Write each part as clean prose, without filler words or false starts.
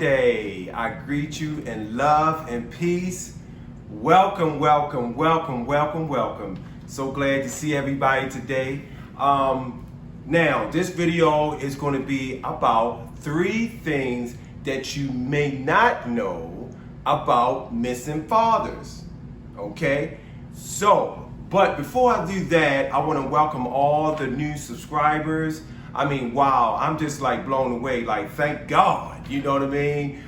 Monday. I greet you in love and peace. Welcome, welcome, welcome, welcome, welcome. So glad to see everybody today. Now, this video is going to be about 3 things that you may not know about missing fathers. Okay? But before I do that, I want to welcome all the new subscribers. I mean, wow, I'm just like blown away. Like, thank God, you know what I mean?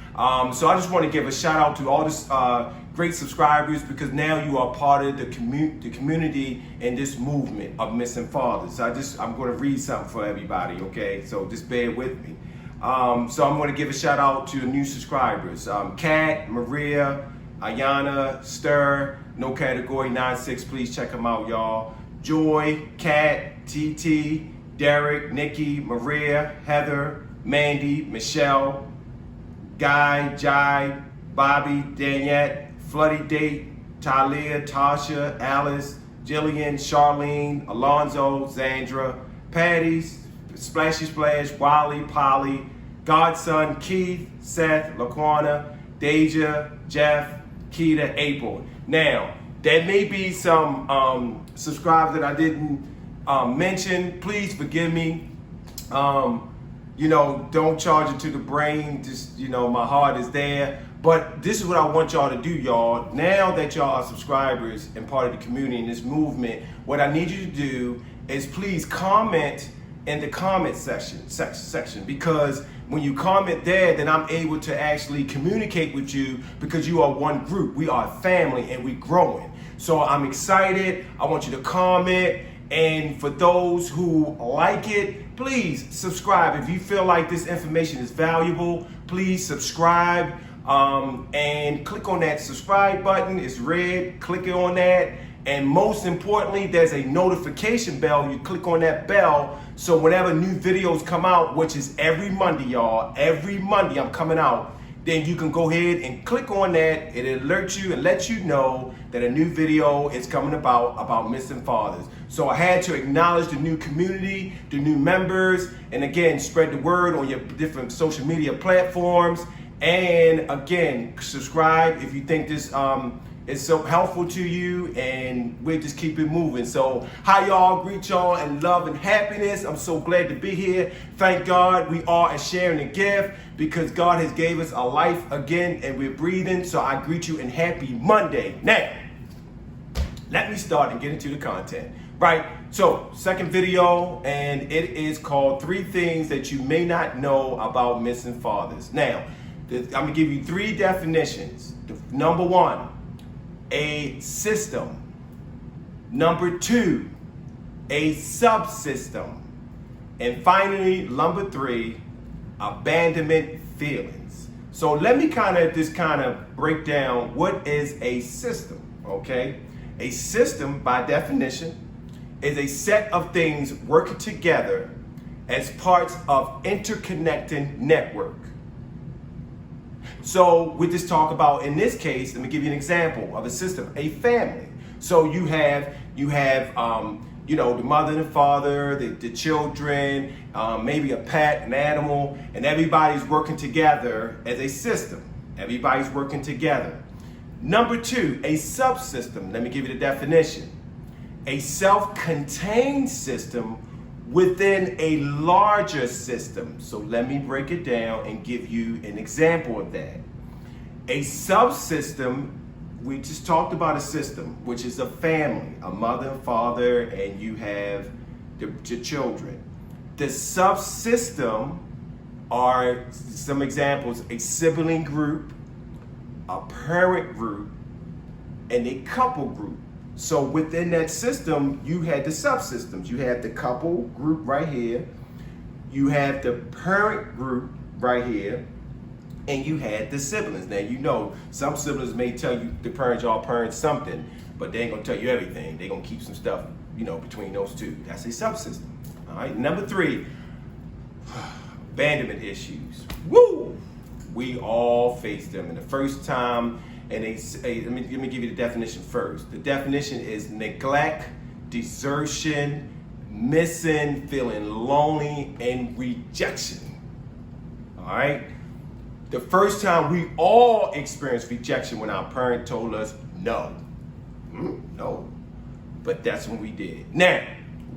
So I just want to give a shout out to all this great subscribers, because now you are part of the community and this movement of missing fathers. I'm going to read something for everybody, okay? So just bear with me. So I'm going to give a shout out to the new subscribers. Kat, Maria, Ayana, Stir, No Category 96, please check them out, y'all. Joy, Kat, TT, Derek, Nikki, Maria, Heather, Mandy, Michelle, Guy, Jai, Bobby, Daniette, Floody Date, Talia, Tasha, Alice, Jillian, Charlene, Alonzo, Zandra, Patty, Splashy Splash, Wally, Polly, Godson, Keith, Seth, Laquana, Deja, Jeff, Keita, April. Now, there may be some subscribers that I didn't mention. Please forgive me. Don't charge it to the brain. Just, my heart is there. But this is what I want y'all to do, y'all. Now that y'all are subscribers and part of the community in this movement, what I need you to do is please comment in the comment section, because when you comment there, then I'm able to actually communicate with you, because you are one group. We are a family and we're growing. So I'm excited. I want you to comment. And for those who like it, please subscribe. If you feel like this information is valuable, please subscribe and click on that subscribe button. It's red. Click on that. And most importantly, there's a notification bell. You click on that bell, so whenever new videos come out, which is every Monday, y'all, every Monday I'm coming out, then you can go ahead and click on that. It alerts you and lets you know that a new video is coming about missing fathers. So I had to acknowledge the new community, the new members, and again, spread the word on your different social media platforms. And again, subscribe if you think this is so helpful to you, and we'll just keep it moving. So hi y'all, greet y'all in love and happiness. I'm so glad to be here. Thank God we are sharing a gift, because God has gave us a life again and we're breathing. So I greet you in happy Monday. Now, let me start and get into the content. Right, so second video, and it is called 3 things that you may not know about missing fathers. Now, I'm gonna give you 3 definitions. Number 1, a system. Number 2, a subsystem. And finally, number 3, abandonment feelings. So let me kind of break down what is a system, okay? A system, by definition, is a set of things working together as parts of interconnecting network. So we just talk about, in this case, let me give you an example of a system, a family. So you have the mother and father, the children, maybe a pet, an animal, and everybody's working together as a system. Everybody's working together. Number 2, a subsystem. Let me give you the definition. A self-contained system within a larger system. So let me break it down and give you an example of that. A subsystem, we just talked about a system, which is a family, a mother and father, and you have the children. The subsystem are some examples: a sibling group, a parent group, and a couple group. So within that system, you had the subsystems. You had the couple group right here. You had the parent group right here. And you had the siblings. Now, some siblings may tell you the parents, y'all parents something, but they ain't gonna tell you everything. They gonna keep some stuff, between those two. That's a subsystem. All right, number 3, abandonment issues. Woo! We all face them. And the first time, and let me give you the definition first. The definition is neglect, desertion, missing, feeling lonely, and rejection. All right? The first time we all experienced rejection when our parent told us no. No. But that's when we did. Now,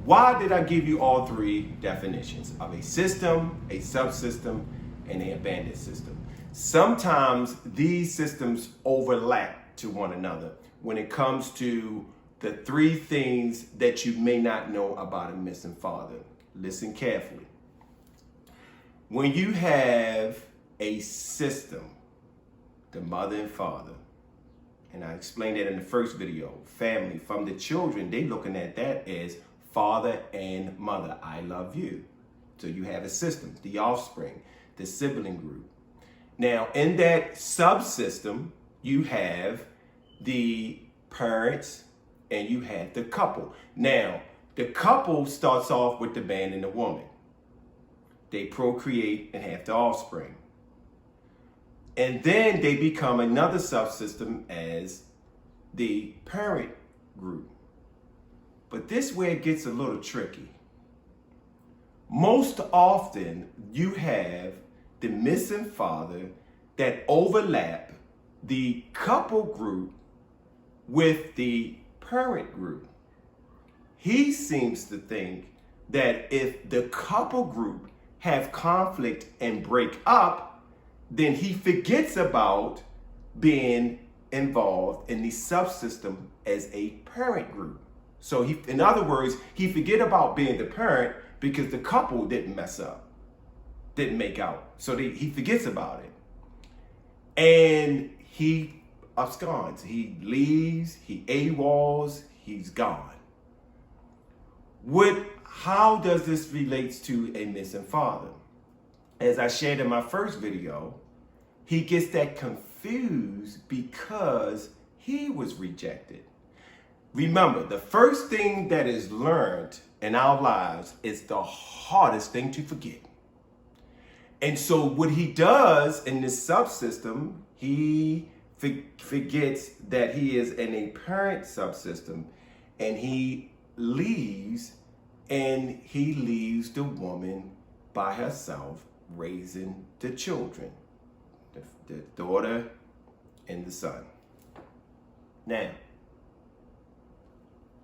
why did I give you all three definitions of a system, a subsystem, and an abandoned system? Sometimes these systems overlap to one another when it comes to the three things that you may not know about a missing father. Listen carefully. When you have a system, the mother and father, and I explained that in the first video, family, from the children, they looking at that as father and mother, I love you. So you have a system, the offspring, the sibling group. Now, in that subsystem, you have the parents and you have the couple. Now, the couple starts off with the man and the woman. They procreate and have the offspring. And then they become another subsystem as the parent group. But this is where it gets a little tricky. Most often, you have the missing father that overlap the couple group with the parent group. He seems to think that if the couple group have conflict and break up, then he forgets about being involved in the subsystem as a parent group. So in other words, he forget about being the parent because the couple didn't mess up, didn't make out. So he forgets about it. And he absconds, he leaves, he AWOLs, he's gone. How does this relate to a missing father? As I shared in my first video, he gets that confused because he was rejected. Remember, the first thing that is learned in our lives is the hardest thing to forget. And so what he does in this subsystem, he forgets that he is in a parent subsystem, and he leaves the woman by herself raising the children, the daughter and the son. Now,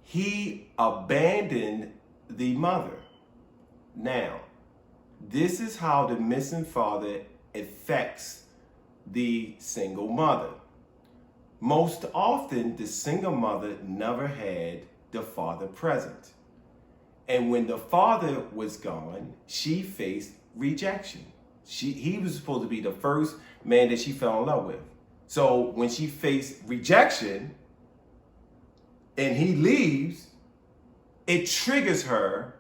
he abandoned the mother. Now, this is how the missing father affects the single mother. Most often, the single mother never had the father present. And when the father was gone, she faced rejection. He was supposed to be the first man that she fell in love with. So when she faced rejection and he leaves, it triggers her,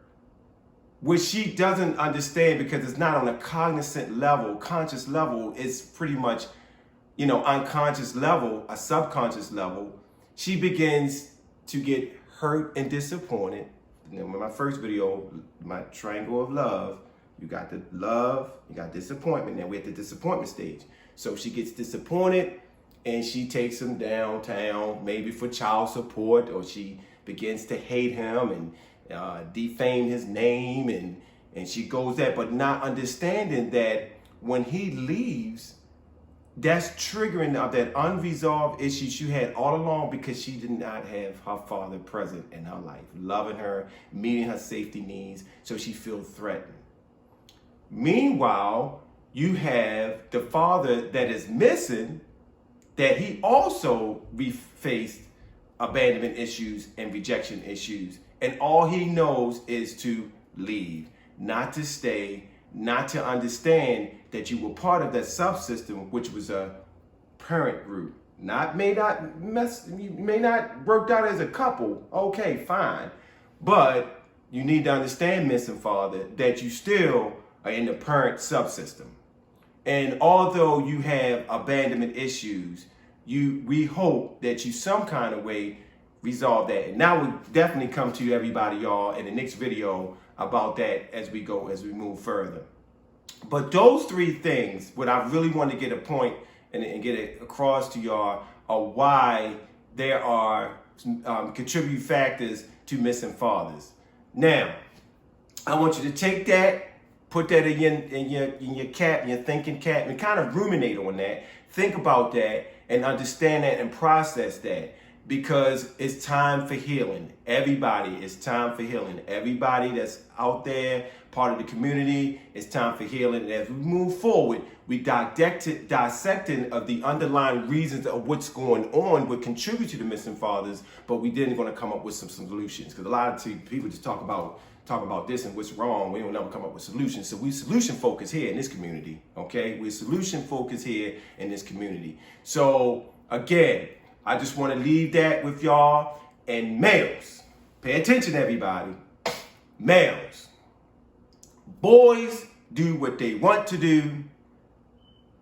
which she doesn't understand because it's not on a cognizant level, conscious level. It's pretty much, unconscious level, a subconscious level. She begins to get hurt and disappointed. In my first video, my triangle of love, you got the love, you got disappointment. Now we're at the disappointment stage. So she gets disappointed and she takes him downtown, maybe for child support, or she begins to hate him and defame his name, and she goes there, but not understanding that when he leaves, that's triggering that unresolved issue she had all along because she did not have her father present in her life, loving her, meeting her safety needs, so she feels threatened. Meanwhile, you have the father that is missing, that he also faced abandonment issues and rejection issues, and all he knows is to leave, not to stay, not to understand that you were part of that subsystem, which was a parent group. May not worked out as a couple. Okay, fine. But you need to understand, missing father, that you still are in the parent subsystem. And although you have abandonment issues, we hope that you some kind of way resolve that. And now we'll definitely come to everybody, y'all, in the next video about that as we move further. But those three things, what I really want to get a point and get it across to y'all, are why there are contributing factors to missing fathers. Now, I want you to take that, Put that in your cap, in your thinking cap, and kind of ruminate on that. Think about that and understand that and process that, because it's time for healing. Everybody, it's time for healing. Everybody that's out there, part of the community, it's time for healing. And as we move forward, we dissecting of the underlying reasons of what's going on would contribute to the missing fathers, but we didn't going to come up with some solutions, because a lot of people just talk about this and what's wrong. We don't never come up with solutions. So we solution focus here in this community, okay? We're solution focus here in this community. So again, I just want to leave that with y'all. And males, pay attention, everybody. Males, boys do what they want to do.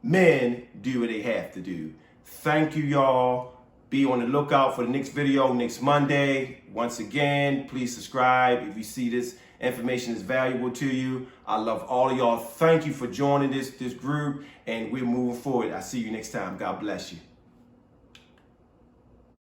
Men do what they have to do. Thank you, y'all. Be on the lookout for the next video next Monday. Once again, please subscribe if you see this information is valuable to you. I love all of y'all. Thank you for joining this group, and we're moving forward. I'll see you next time. God bless you.